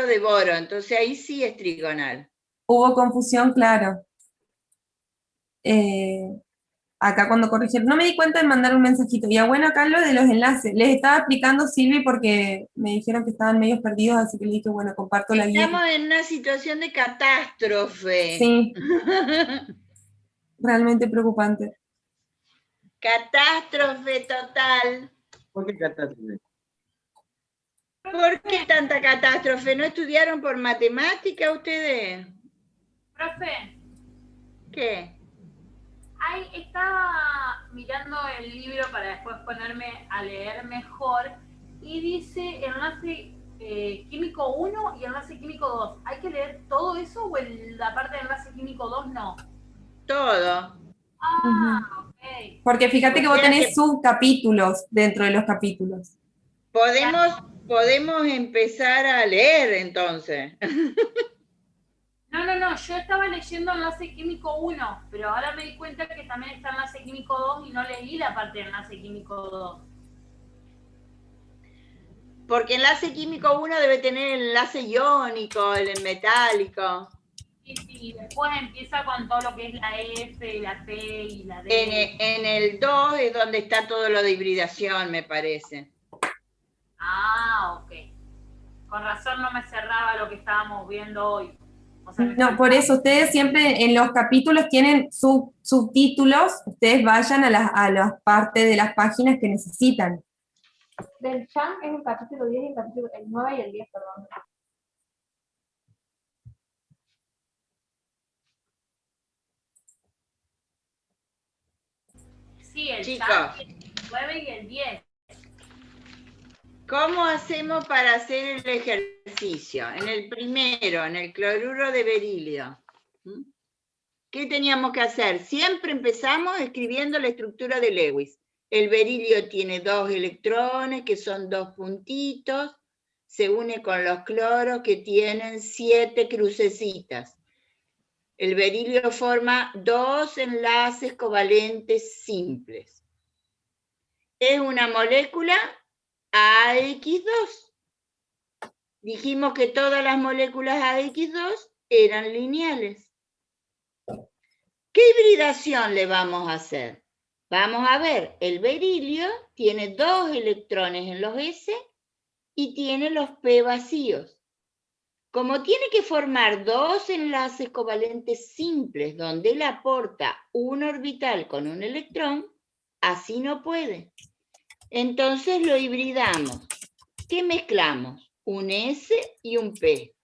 de boro, entonces ahí sí es trigonal. Hubo confusión, claro. Acá cuando corrigieron, no me di cuenta de mandar un mensajito. Y bueno, acá lo de los enlaces. Les estaba explicando Silvi porque me dijeron que estaban medio perdidos, así que le dije, bueno, comparto la guía. Estamos en una situación de catástrofe. Sí, realmente preocupante. Catástrofe total. ¿Por qué catástrofe? ¿Por qué tanta catástrofe? ¿No estudiaron por matemática ustedes? Profe, ¿Qué? ahí estaba mirando el libro para después ponerme a leer mejor y dice enlace químico 1 y enlace químico 2. ¿Hay que leer todo eso o la parte de enlace químico 2 no? Todo. Ok. Porque fíjate O que vos sea tenés que subcapítulos dentro de los capítulos. podemos empezar a leer entonces. No, yo estaba leyendo enlace químico 1, pero ahora me di cuenta que también está enlace químico 2 y no leí la parte de enlace químico 2. Porque enlace químico 1 debe tener el enlace iónico, el metálico. Y después empieza con todo lo que es la F, la P y la D. En el 2 es donde está todo lo de hibridación, me parece. Ah, ok. Con razón no me cerraba lo que estábamos viendo hoy. O sea, No, por eso ustedes siempre en los capítulos tienen subtítulos, ustedes vayan a las partes de las páginas que necesitan. Del Chan es el capítulo 10 y el 9 y el 10, perdón. sí, el Chicos, chat, el 9 y el 10. ¿cómo hacemos para hacer el ejercicio? En el primero, en el cloruro de berilio. ¿Qué teníamos que hacer? Siempre empezamos escribiendo la estructura de Lewis. El berilio tiene 2 electrones, que son 2 puntitos, se une con los cloros, que tienen 7 crucecitas. El berilio forma 2 enlaces covalentes simples. Es una molécula AX2. Dijimos que todas las moléculas AX2 eran lineales. ¿Qué hibridación le vamos a hacer? Vamos a ver, el berilio tiene 2 electrones en los S y tiene los P vacíos. Como tiene que formar 2 enlaces covalentes simples donde él aporta un orbital con un electrón, así no puede. Entonces lo hibridamos. ¿Qué mezclamos? Un S y un P.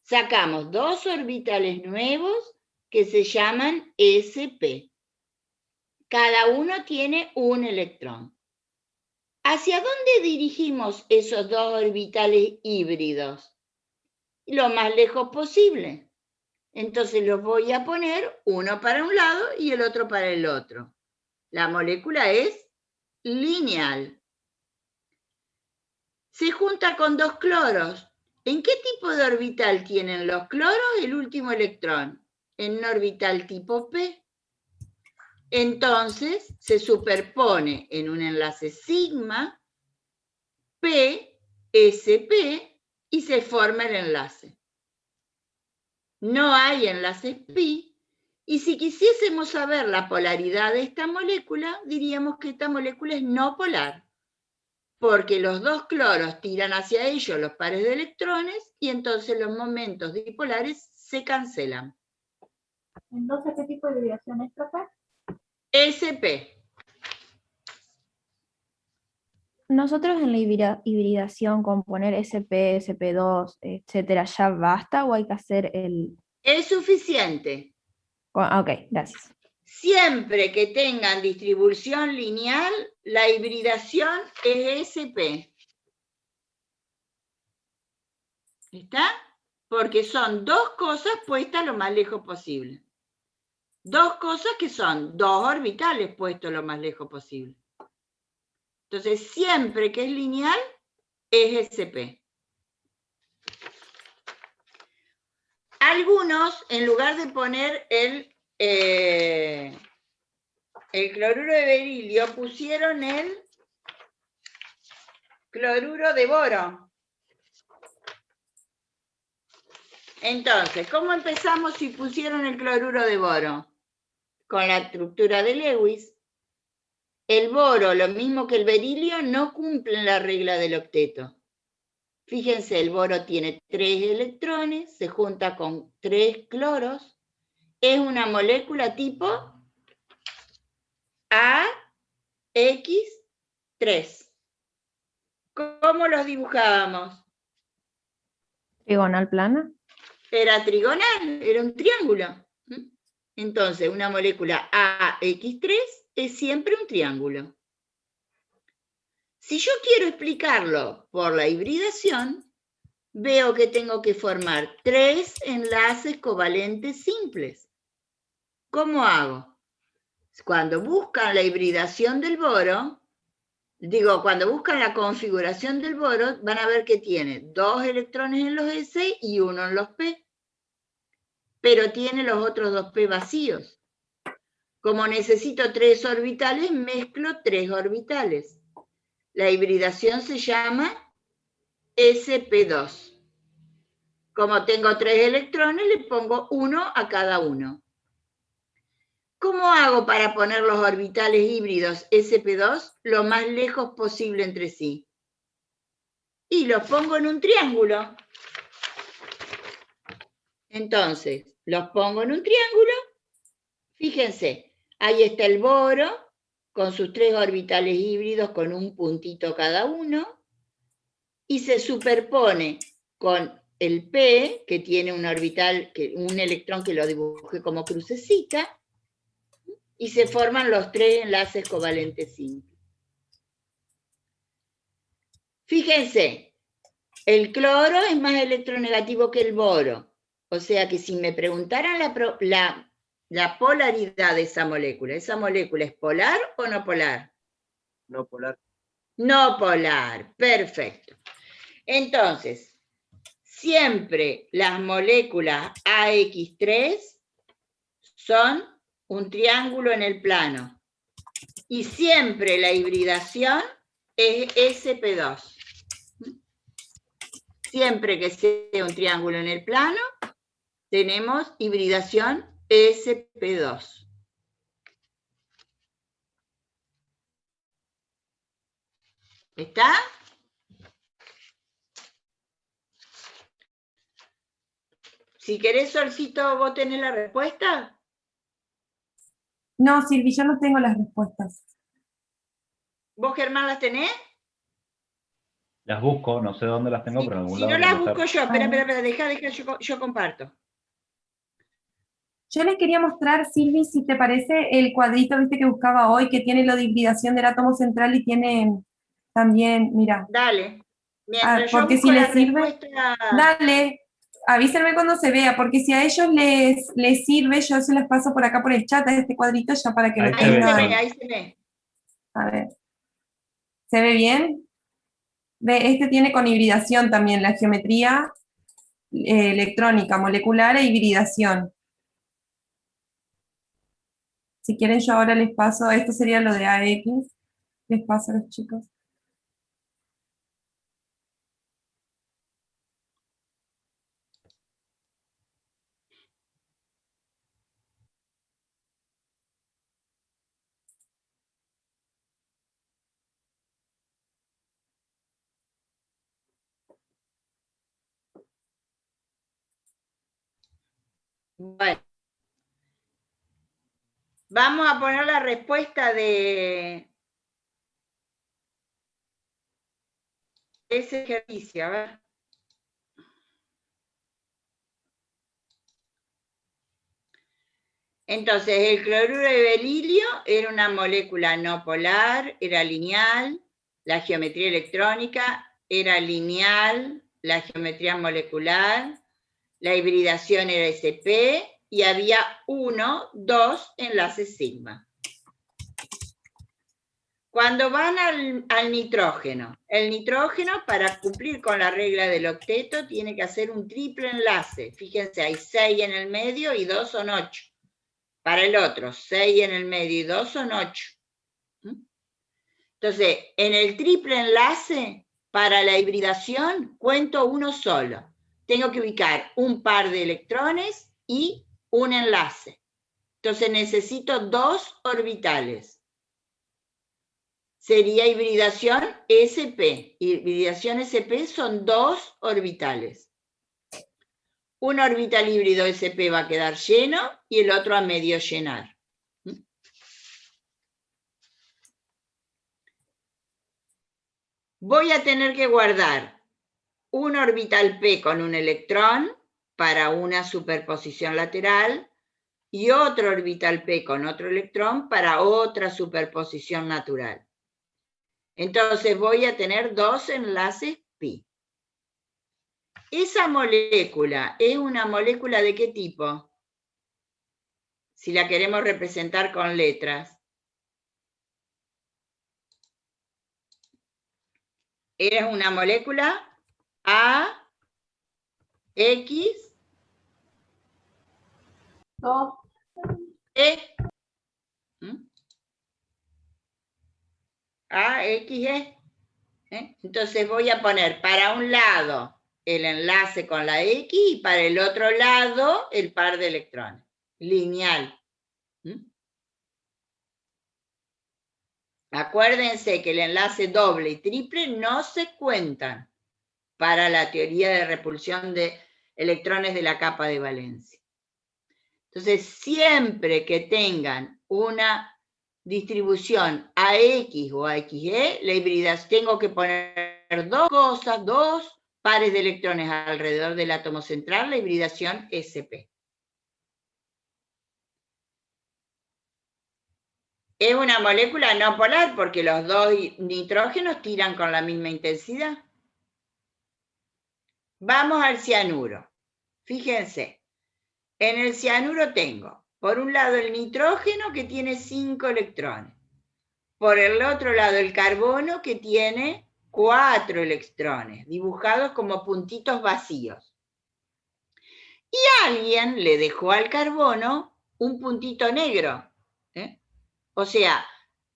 Sacamos 2 orbitales nuevos que se llaman sp. Cada uno tiene un electrón. ¿Hacia dónde dirigimos esos 2 orbitales híbridos? Lo más lejos posible. Entonces los voy a poner uno para un lado y el otro para el otro. La molécula es lineal. Se junta con 2 cloros. ¿En qué tipo de orbital tienen los cloros el último electrón? En un orbital tipo P. Entonces se superpone en un enlace sigma P, SP y se forma el enlace. No hay enlaces pi, y si quisiésemos saber la polaridad de esta molécula, diríamos que esta molécula es no polar, porque los 2 cloros tiran hacia ellos los pares de electrones y entonces los momentos dipolares se cancelan. Entonces, ¿qué tipo de hibridación es, profe? SP. Nosotros en la hibridación con poner SP, SP2, etcétera, ¿ya basta o hay que hacer el...? Es suficiente. Ok, gracias. Siempre que tengan distribución lineal, la hibridación es SP. ¿Está? Porque son 2 cosas puestas lo más lejos posible. 2 cosas que son 2 orbitales puestos lo más lejos posible. Entonces, siempre que es lineal, es SP. Algunos, en lugar de poner el cloruro de berilio, pusieron el cloruro de boro. entonces, ¿cómo empezamos si pusieron el cloruro de boro? Con la estructura de Lewis. El boro, lo mismo que el berilio, no cumplen la regla del octeto. Fíjense, el boro tiene 3 electrones, se junta con 3 cloros, es una molécula tipo AX3. ¿Cómo los dibujábamos? Trigonal plana. Era trigonal, era un triángulo. Entonces, una molécula AX3 es siempre un triángulo. Si yo quiero explicarlo por la hibridación, veo que tengo que formar 3 enlaces covalentes simples. ¿Cómo hago? Cuando buscan la hibridación del boro, cuando buscan la configuración del boro, van a ver que tiene 2 electrones en los S y 1 en los P. Pero tiene los otros 2 P vacíos. Como necesito 3 orbitales, mezclo 3 orbitales. La hibridación se llama sp2. Como tengo 3 electrones, le pongo 1 a cada uno. ¿Cómo hago para poner los orbitales híbridos sp2 lo más lejos posible entre sí? Y los pongo en un triángulo. Entonces, los pongo en un triángulo. Fíjense, ahí está el boro con sus 3 orbitales híbridos con un puntito cada uno. Y se superpone con el P, que tiene un orbital, un electrón que lo dibujé como crucecita, y se forman los 3 enlaces covalentes simples. Fíjense, el cloro es más electronegativo que el boro, o sea que si me preguntaran la polaridad de esa molécula ¿es polar o no polar? No polar. No polar, perfecto. Entonces, siempre las moléculas AX3 son un triángulo en el plano. Y siempre la hibridación es sp2. Siempre que sea un triángulo en el plano, tenemos hibridación sp2. ¿Está? Si querés, Solcito, ¿vos tenés la respuesta? No, Silvi, yo no tengo las respuestas. ¿Vos, Germán, las tenés? Las busco, no sé dónde las tengo, pero en algún Si lado. no las busco yo, Vale. espera, deja, yo comparto. Yo les quería mostrar, Silvi, si te parece, el cuadrito, viste, que buscaba hoy, que tiene lo de hibridación del átomo central y tiene también, mira. Dale. Mientras yo Porque busco si la les sirve, respuesta... dale, avísenme cuando se vea, porque si a ellos les sirve, yo se los paso por acá por el chat a este cuadrito ya para que Ahí lo se ve, tengan. Ahí se ve. A ver. ¿Se ve bien? Ve, este tiene con hibridación también, la geometría electrónica, molecular e hibridación. Si quieren yo ahora les paso, esto sería lo de AX, les paso a los chicos. Bueno. Vamos a poner la respuesta de ese ejercicio, a ver. Entonces, el cloruro de berilio era una molécula no polar, era lineal, la geometría electrónica era lineal, la geometría molecular, la hibridación era sp, y había 1, 2 enlaces sigma. Cuando van al nitrógeno, el nitrógeno para cumplir con la regla del octeto tiene que hacer un triple enlace. Fíjense, hay 6 en el medio y 2 son 8. Para el otro, 6 en el medio y 2 son 8. Entonces, en el triple enlace, para la hibridación, cuento uno solo. tengo que ubicar un par de electrones y un enlace. Entonces necesito 2 orbitales. Sería hibridación sp. Hibridación sp son 2 orbitales. Un orbital híbrido sp va a quedar lleno y el otro a medio llenar. Voy a tener que guardar un orbital p con un electrón para una superposición lateral y otro orbital p con otro electrón para otra superposición natural. Entonces voy a tener 2 enlaces pi. ¿Esa molécula es una molécula de qué tipo? Si la queremos representar con letras. ¿Es una molécula A, X, 2. E? A, X, E. Entonces voy a poner para un lado el enlace con la X y para el otro lado el par de electrones. Lineal. Acuérdense que el enlace doble y triple no se cuentan para la teoría de repulsión de electrones de la capa de valencia. Entonces, siempre que tengan una distribución AX o AXE, la hibridación, tengo que poner 2 cosas, 2 pares de electrones alrededor del átomo central, la hibridación sp. Es una molécula no polar porque los 2 nitrógenos tiran con la misma intensidad. Vamos al cianuro. Fíjense, en el cianuro tengo, por un lado el nitrógeno que tiene 5 electrones, por el otro lado el carbono que tiene 4 electrones, dibujados como puntitos vacíos. Y alguien le dejó al carbono un puntito negro, O sea,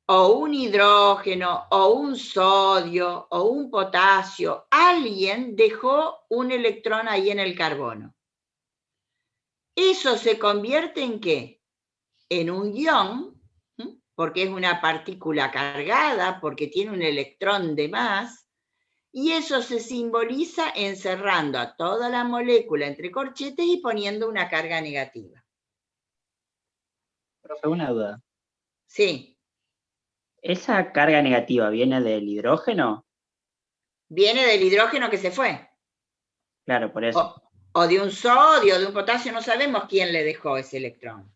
o un hidrógeno, o un sodio, o un potasio. Alguien dejó un electrón ahí en el carbono. ¿Eso se convierte en qué? En un ion, porque es una partícula cargada, porque tiene un electrón de más, y eso se simboliza encerrando a toda la molécula entre corchetes y poniendo una carga negativa. Profe, una duda. Sí. ¿Esa carga negativa viene del hidrógeno? Viene del hidrógeno que se fue. Claro, por eso. O de un sodio, de un potasio, no sabemos quién le dejó ese electrón.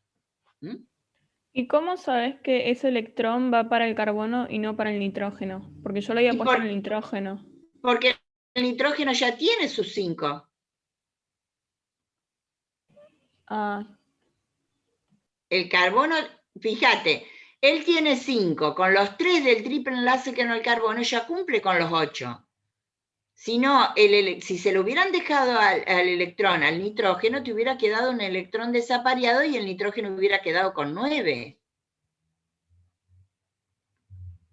¿Y cómo sabes que ese electrón va para el carbono y no para el nitrógeno? Porque yo lo había puesto en el nitrógeno. Porque el nitrógeno ya tiene sus 5. El carbono, fíjate, él tiene 5. Con los 3 del triple enlace que no el carbono ya cumple con los 8. Si no, si se lo hubieran dejado al electrón, al nitrógeno, te hubiera quedado un electrón desapareado y el nitrógeno hubiera quedado con 9.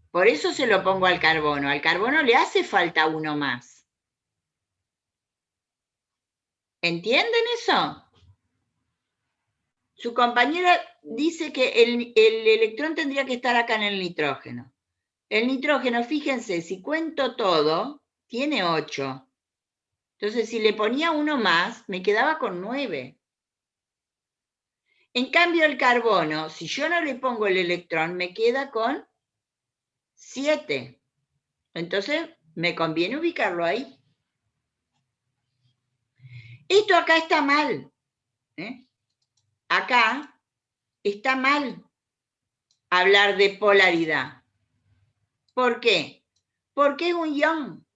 Por eso se lo pongo al carbono. Al carbono le hace falta uno más. ¿Entienden eso? Su compañera dice que el electrón tendría que estar acá en el nitrógeno. El nitrógeno, fíjense, si cuento todo, tiene 8. Entonces, si le ponía uno más, me quedaba con 9. En cambio, el carbono, si yo no le pongo el electrón, me queda con 7. Entonces, me conviene ubicarlo ahí. Esto acá está mal. Acá está mal hablar de polaridad. ¿Por qué? Porque es un ion.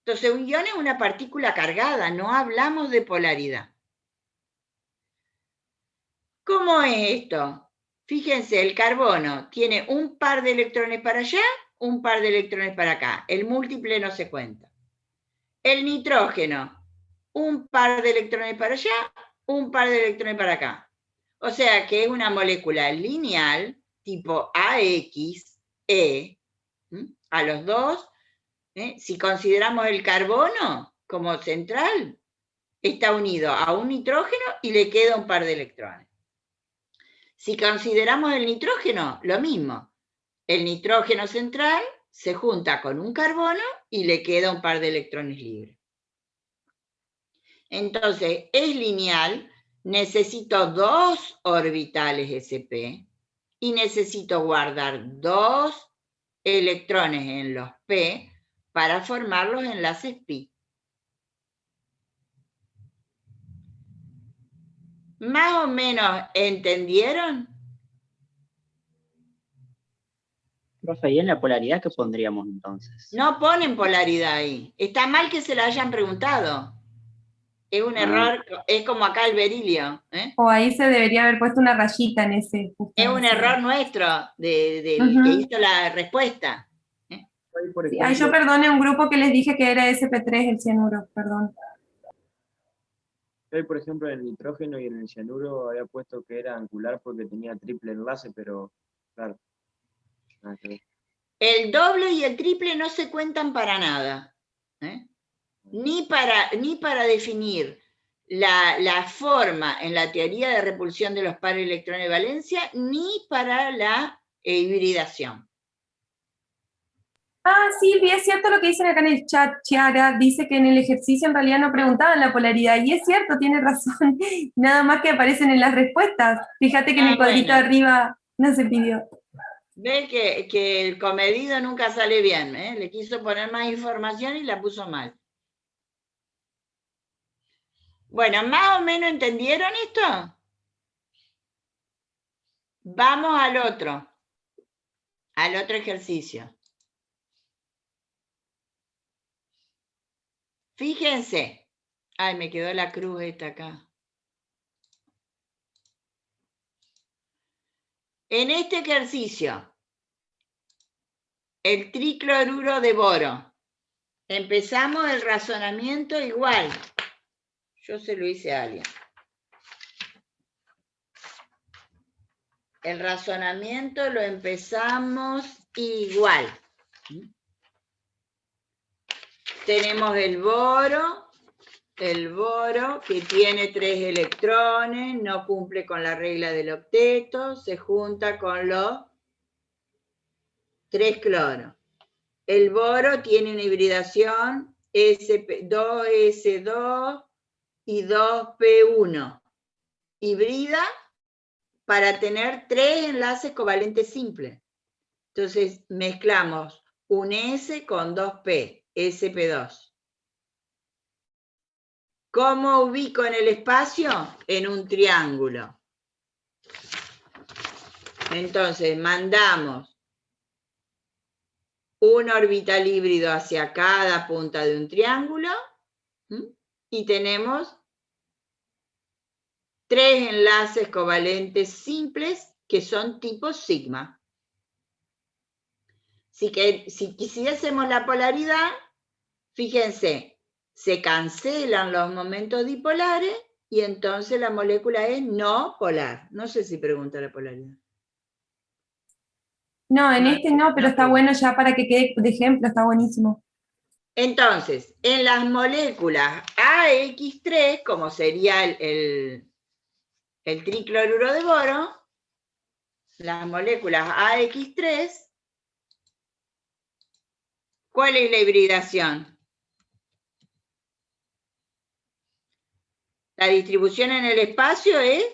Entonces, un ion es una partícula cargada, no hablamos de polaridad. ¿Cómo es esto? Fíjense, el carbono tiene un par de electrones para allá, un par de electrones para acá. El múltiple no se cuenta. El nitrógeno, un par de electrones para allá, un par de electrones para acá. O sea que es una molécula lineal tipo AXE, a los dos. Si consideramos el carbono como central, está unido a un nitrógeno y le queda un par de electrones. Si consideramos el nitrógeno, lo mismo. El nitrógeno central se junta con un carbono y le queda un par de electrones libres. Entonces, es lineal, necesito 2 orbitales sp y necesito guardar 2 electrones en los p para formar los enlaces pi. ¿Más o menos entendieron? Profe, ¿y en la polaridad qué pondríamos entonces? No ponen polaridad ahí. Está mal que se la hayan preguntado. Es un error, es como acá el berilio. O ahí se debería haber puesto una rayita en ese. Es un error nuestro del Ujú. que hizo la respuesta. Hoy, por Sí, ejemplo, yo perdoné un grupo que les dije que era SP3 el cianuro, perdón. Yo, por ejemplo, en el nitrógeno y en el cianuro había puesto que era angular porque tenía triple enlace, pero claro. Nada que ver. El doble y el triple no se cuentan para nada. Ni para definir la forma en la teoría de repulsión de los pares de electrones de valencia, ni para la hibridación. Ah, Silvia, es cierto lo que dicen acá en el chat. Chiara dice que en el ejercicio en realidad no preguntaban la polaridad, y es cierto, tiene razón. Nada más que aparecen en las respuestas. Fíjate que en el cuadrito Bueno. de arriba no se pidió. Ve que el comedido nunca sale bien, le quiso poner más información y la puso mal. Bueno, ¿más o menos entendieron esto? Vamos al otro ejercicio. Fíjense. Ay, me quedó la cruz esta acá. En este ejercicio, el tricloruro de boro. Empezamos el razonamiento igual. Yo se lo hice a alguien. El razonamiento lo empezamos igual. Tenemos el boro que tiene 3 electrones, no cumple con la regla del octeto, se junta con los 3 cloros. El boro tiene una hibridación 2s2 y 2p1. Hibrida para tener 3 enlaces covalentes simples. Entonces mezclamos un S con 2p, sp2. ¿Cómo ubico en el espacio? En un triángulo. Entonces mandamos un orbital híbrido hacia cada punta de un triángulo y tenemos 3 enlaces covalentes simples que son tipo sigma. Si quisiésemos la polaridad, fíjense, se cancelan los momentos dipolares y entonces la molécula es no polar. No sé si pregunta la polaridad. No, en este no, pero está bueno ya para que quede de ejemplo, está buenísimo. Entonces, en las moléculas AX3, como sería el tricloruro de boro, las moléculas AX3, ¿cuál es la hibridación? La distribución en el espacio es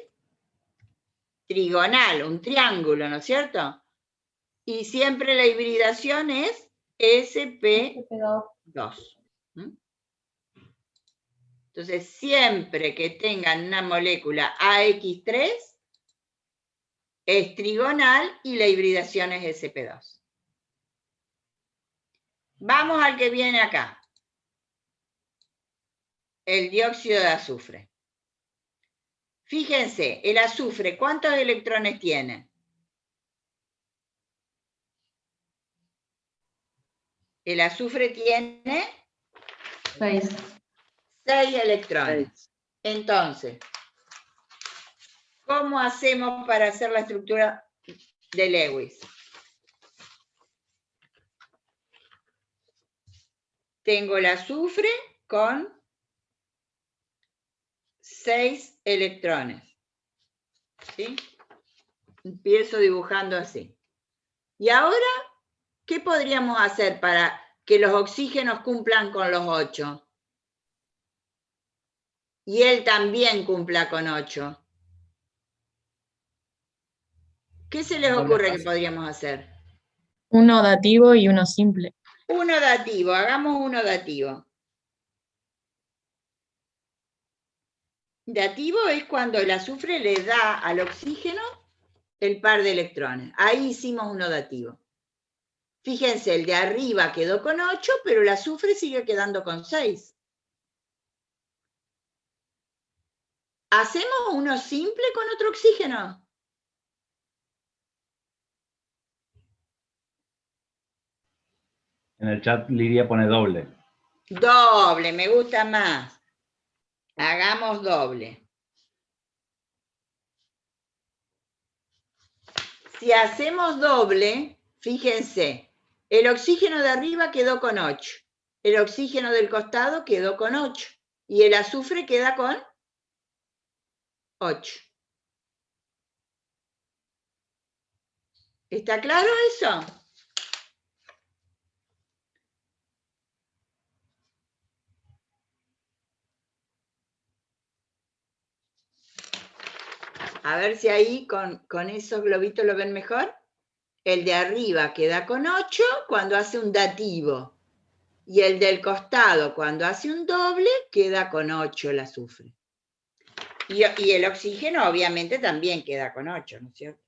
trigonal, un triángulo, ¿no es cierto? Y siempre la hibridación es sp2. Entonces, siempre que tengan una molécula AX3, es trigonal y la hibridación es sp2. Vamos al que viene acá. El dióxido de azufre. Fíjense, el azufre, ¿cuántos electrones tiene? El azufre tiene 6. 6 electrones. Entonces, ¿cómo hacemos para hacer la estructura de Lewis? Tengo el azufre con 6 electrones. ¿Sí? Empiezo dibujando así. Y ahora, ¿qué podríamos hacer para que los oxígenos cumplan con los 8? Y él también cumpla con 8. ¿Qué se les Doble ocurre que espacio. podríamos hacer? Uno dativo y uno simple. Uno dativo, hagamos uno dativo. Dativo es cuando el azufre le da al oxígeno el par de electrones. Ahí hicimos uno dativo. Fíjense, el de arriba quedó con 8, pero el azufre sigue quedando con 6. ¿Hacemos uno simple con otro oxígeno? En el chat Lidia pone doble. Doble, me gusta más. Hagamos doble. Si hacemos doble, fíjense, el oxígeno de arriba quedó con 8, el oxígeno del costado quedó con 8 y el azufre queda con 8. ¿Está claro eso? A ver si ahí con esos globitos lo ven mejor. El de arriba queda con 8 cuando hace un dativo. Y el del costado, cuando hace un doble, queda con 8 el azufre. Y el oxígeno, obviamente, también queda con 8, ¿no es cierto?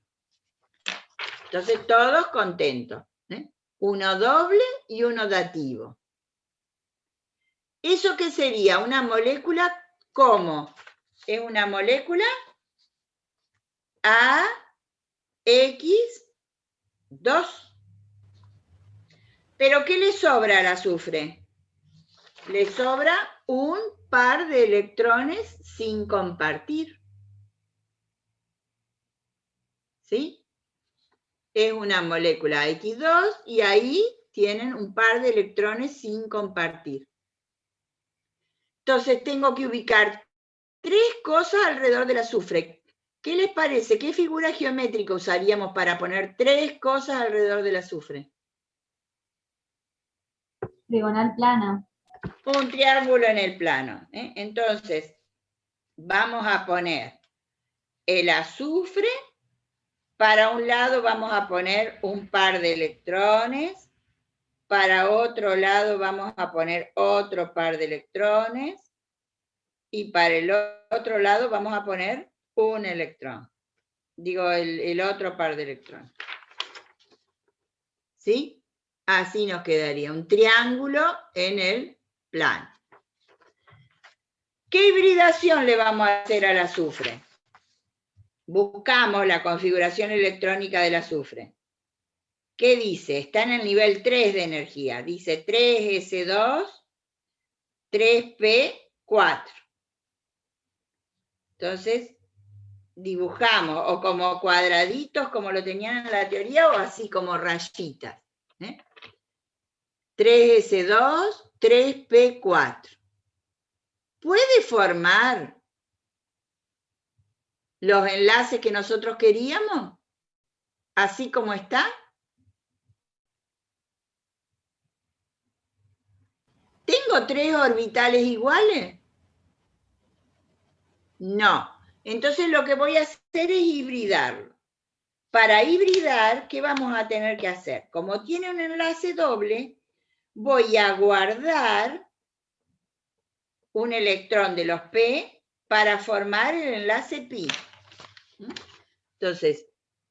Entonces, todos contentos. ¿Eh? Uno doble y uno dativo. ¿Eso qué sería? Una molécula, ¿cómo? Es una molécula AX2. ¿Pero qué le sobra al azufre? Le sobra un par de electrones sin compartir. ¿Sí? Es una molécula X2 y ahí tienen un par de electrones sin compartir. Entonces tengo que ubicar 3 cosas alrededor del azufre. ¿Qué les parece? ¿Qué figura geométrica usaríamos para poner 3 cosas alrededor del azufre? Diagonal plana. Un triángulo en el plano. Entonces, vamos a poner el azufre. Para un lado vamos a poner un par de electrones. Para otro lado vamos a poner otro par de electrones. Y para el otro lado vamos a poner un electrón. Digo, el otro par de electrones. ¿Sí? Así nos quedaría un triángulo en el plano. ¿Qué hibridación le vamos a hacer al azufre? Buscamos la configuración electrónica del azufre. ¿Qué dice? Está en el nivel 3 de energía. Dice 3S2, 3P4. Entonces, dibujamos o como cuadraditos como lo tenían en la teoría o así como rayitas. 3S2, 3P4. ¿Puede formar los enlaces que nosotros queríamos? ¿Así como está? ¿Tengo 3 orbitales iguales? No. Entonces lo que voy a hacer es hibridarlo. Para hibridar, ¿qué vamos a tener que hacer? Como tiene un enlace doble, voy a guardar un electrón de los P para formar el enlace pi. Entonces,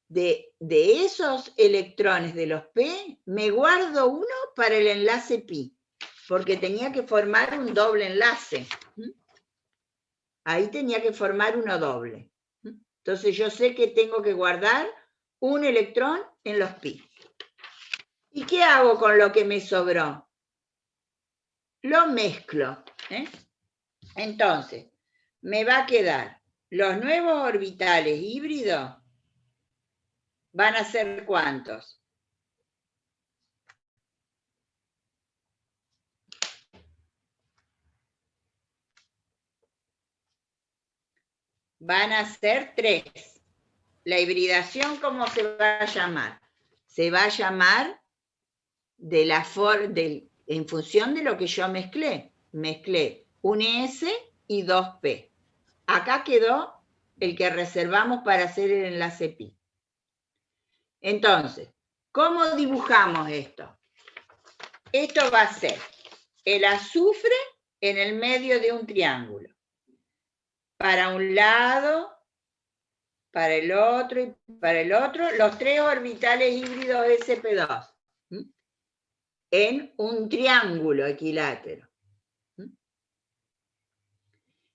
de esos electrones de los P, me guardo uno para el enlace pi, porque tenía que formar un doble enlace. Ahí tenía que formar uno doble. Entonces yo sé que tengo que guardar un electrón en los pi. ¿Y qué hago con lo que me sobró? Lo mezclo. Entonces, me va a quedar los nuevos orbitales híbridos. ¿Van a ser cuántos? van a ser 3. La hibridación, ¿cómo se va a llamar? Se va a llamar en función de lo que yo mezclé. Mezclé un S y 2P. Acá quedó el que reservamos para hacer el enlace pi. Entonces, ¿cómo dibujamos esto? Esto va a ser el azufre en el medio de un triángulo. Para un lado, para el otro y para el otro, los 3 orbitales híbridos sp2. En un triángulo equilátero.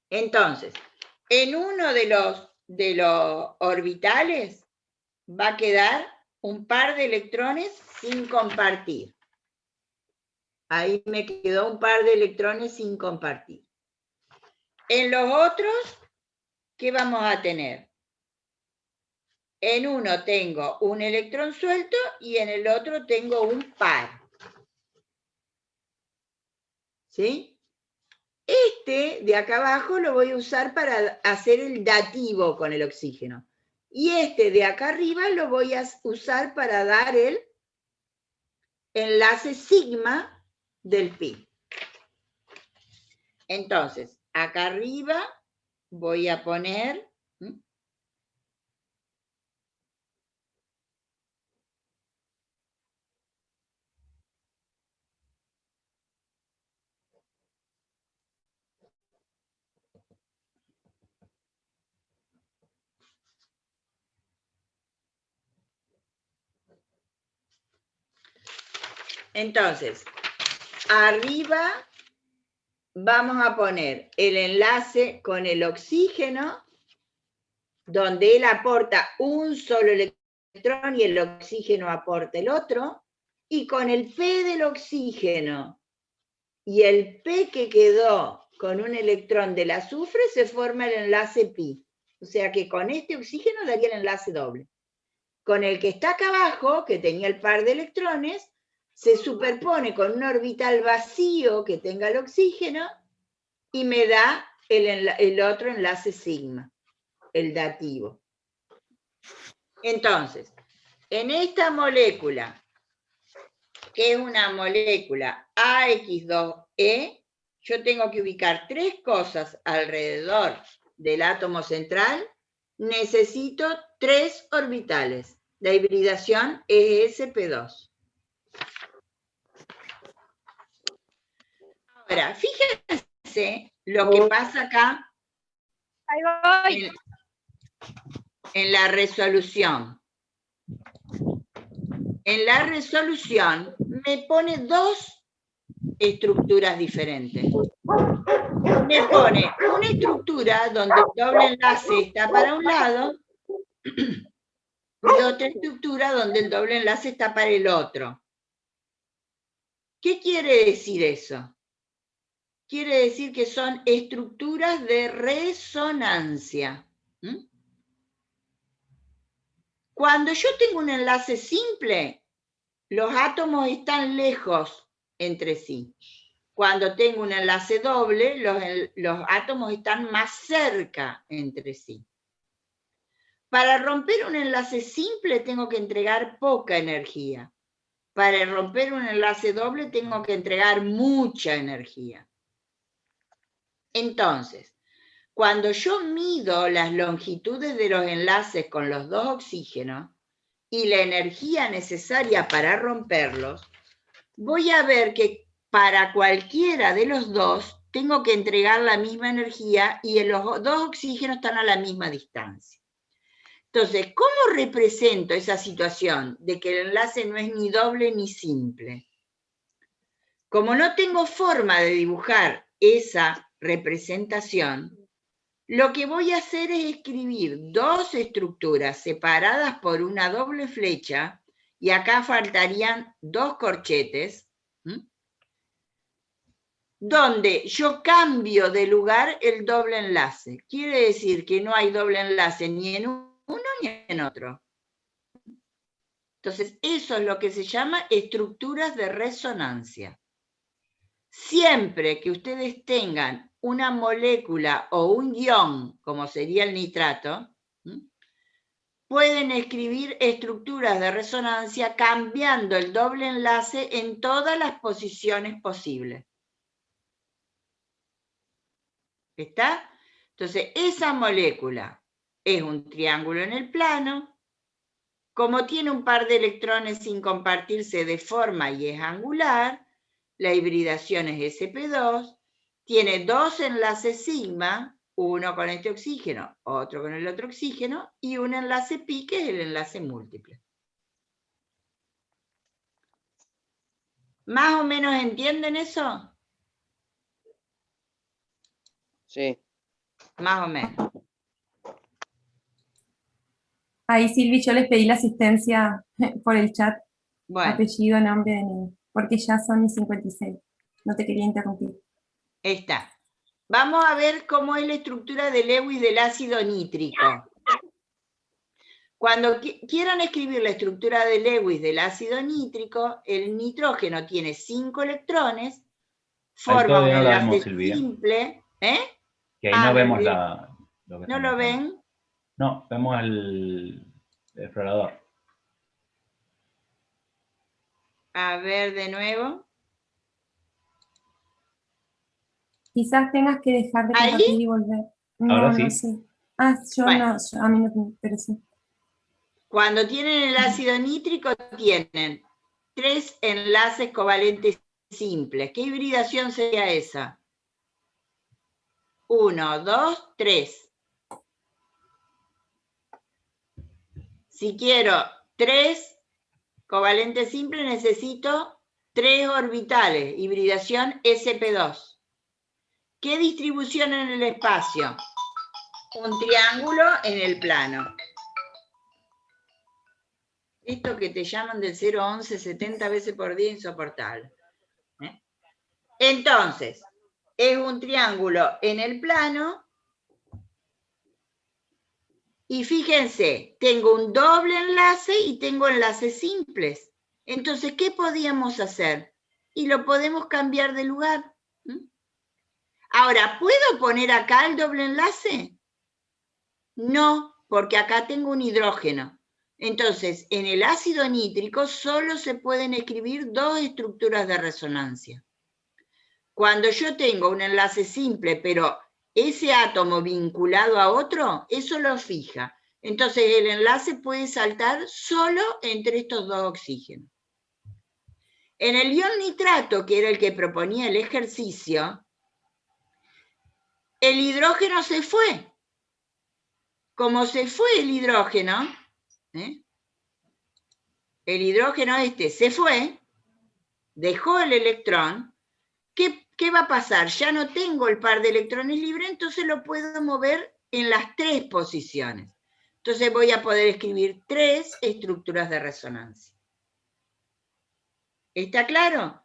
Entonces, en uno de los orbitales va a quedar un par de electrones sin compartir. Ahí me quedó un par de electrones sin compartir. En los otros, ¿qué vamos a tener? En uno tengo un electrón suelto y en el otro tengo un par. ¿Sí? Este de acá abajo lo voy a usar para hacer el dativo con el oxígeno. Y este de acá arriba lo voy a usar para dar el enlace sigma del pi. Entonces, acá arriba voy a poner... Entonces, arriba vamos a poner el enlace con el oxígeno, donde él aporta un solo electrón y el oxígeno aporta el otro, y con el P del oxígeno y el P que quedó con un electrón del azufre se forma el enlace pi. O sea que con este oxígeno daría el enlace doble. Con el que está acá abajo, que tenía el par de electrones, se superpone con un orbital vacío que tenga el oxígeno y me da el otro enlace sigma, el dativo. Entonces, en esta molécula, que es una molécula AX2E, yo tengo que ubicar 3 cosas alrededor del átomo central. Necesito 3 orbitales. La hibridación es sp2. Ahora, fíjense lo que pasa acá en la resolución. En la resolución me pone 2 estructuras diferentes. Me pone una estructura donde el doble enlace está para un lado y otra estructura donde el doble enlace está para el otro. ¿Qué quiere decir eso? Quiere decir que son estructuras de resonancia. Cuando yo tengo un enlace simple, los átomos están lejos entre sí. Cuando tengo un enlace doble, los átomos están más cerca entre sí. Para romper un enlace simple tengo que entregar poca energía. Para romper un enlace doble tengo que entregar mucha energía. Entonces, cuando yo mido las longitudes de los enlaces con los 2 oxígenos y la energía necesaria para romperlos, voy a ver que para cualquiera de los 2 tengo que entregar la misma energía y los 2 oxígenos están a la misma distancia. Entonces, ¿cómo represento esa situación de que el enlace no es ni doble ni simple? Como no tengo forma de dibujar esa representación, lo que voy a hacer es escribir 2 estructuras separadas por una doble flecha, y acá faltarían 2 corchetes, donde yo cambio de lugar el doble enlace. Quiere decir que no hay doble enlace ni en uno ni en otro. Entonces, eso es lo que se llama estructuras de resonancia. Siempre que ustedes tengan una molécula o un ion, como sería el nitrato, pueden escribir estructuras de resonancia cambiando el doble enlace en todas las posiciones posibles. ¿Está? Entonces, esa molécula es un triángulo en el plano. Como tiene un par de electrones sin compartirse de forma y es angular, la hibridación es sp2, tiene dos enlaces sigma, uno con este oxígeno, otro con el otro oxígeno, y un enlace pi, que es el enlace múltiple. ¿Más o menos entienden eso? Sí. Más o menos. Ahí, Silvi, yo les pedí la asistencia por el chat. Bueno. Apellido, nombre de niño, porque ya son mis 56. No te quería interrumpir. Está. Vamos a ver cómo es la estructura de Lewis del ácido nítrico. Cuando quieran escribir la estructura de Lewis del ácido nítrico, el nitrógeno tiene 5 electrones, forma un enlace simple. Que ahí no vemos lo que ¿no lo ven? No, vemos el explorador. A ver de nuevo. Quizás tengas que dejar de compartir y volver. No, ahora sí. No sé. Ah, yo bueno. No, a mí no, pero sí. Cuando tienen el ácido nítrico tienen 3 enlaces covalentes simples. ¿Qué hibridación sería esa? 1, 2, 3. Si quiero 3 covalentes simples, necesito 3 orbitales, hibridación sp2. ¿Qué distribución en el espacio? Un triángulo en el plano. Esto que te llaman del 0 a 11 70 veces por día, insoportable. Entonces, es un triángulo en el plano. Y fíjense, tengo un doble enlace y tengo enlaces simples. Entonces, ¿qué podíamos hacer? Y lo podemos cambiar de lugar. Ahora, ¿puedo poner acá el doble enlace? No, porque acá tengo un hidrógeno. Entonces, en el ácido nítrico solo se pueden escribir 2 estructuras de resonancia. Cuando yo tengo un enlace simple, pero ese átomo vinculado a otro, eso lo fija. Entonces, el enlace puede saltar solo entre estos 2 oxígenos. En el ion nitrato, que era el que proponía el ejercicio, el hidrógeno se fue. Como se fue el hidrógeno este se fue, dejó el electrón, ¿qué va a pasar? Ya no tengo el par de electrones libre, entonces lo puedo mover en las 3 posiciones. Entonces voy a poder escribir 3 estructuras de resonancia. ¿Está claro?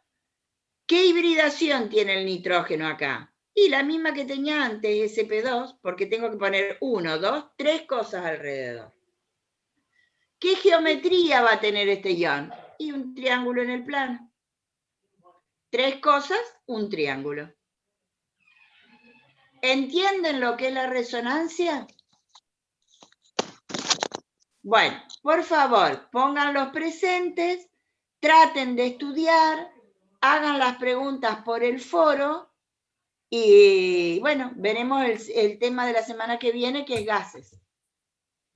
¿Qué hibridación tiene el nitrógeno acá? Y la misma que tenía antes, sp2, porque tengo que poner 1, 2, 3 cosas alrededor. ¿Qué geometría va a tener este ion? Y un triángulo en el plano. 3 cosas, un triángulo. ¿Entienden lo que es la resonancia? Bueno, por favor, pongan los presentes, traten de estudiar, hagan las preguntas por el foro y, bueno, veremos el tema de la semana que viene, que es gases.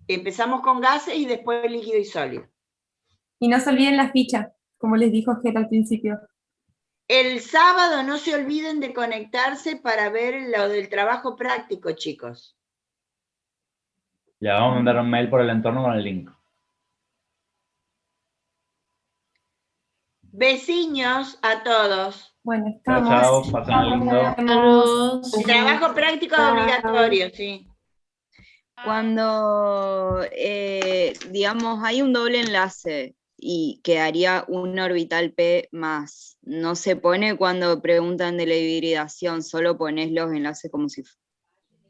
Empezamos con gases y después líquido y sólido. Y no se olviden las fichas, como les dijo Geta al principio. El sábado no se olviden de conectarse para ver lo del trabajo práctico, chicos. Le vamos a mandar un mail por el entorno con el link. Besiños a todos. Bueno, estamos. Chao, chao, pasen lindo. El trabajo práctico es obligatorio, sí. Cuando, digamos, hay un doble enlace y quedaría un orbital P más, no se pone cuando preguntan de la hibridación, solo pones los enlaces como si...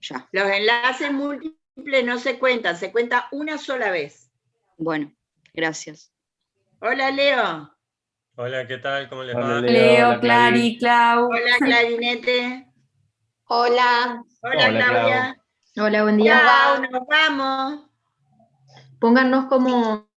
Ya. Los enlaces múltiples no se cuentan, se cuenta una sola vez. Bueno, gracias. Hola, Leo. Hola, ¿qué tal? ¿Cómo les Hola, va? Leo, Clary, Clau. Hola, Clarinete. Hola. Hola, Hola, Claudia. Hola, buen Chao, día. nos vamos. Pónganos como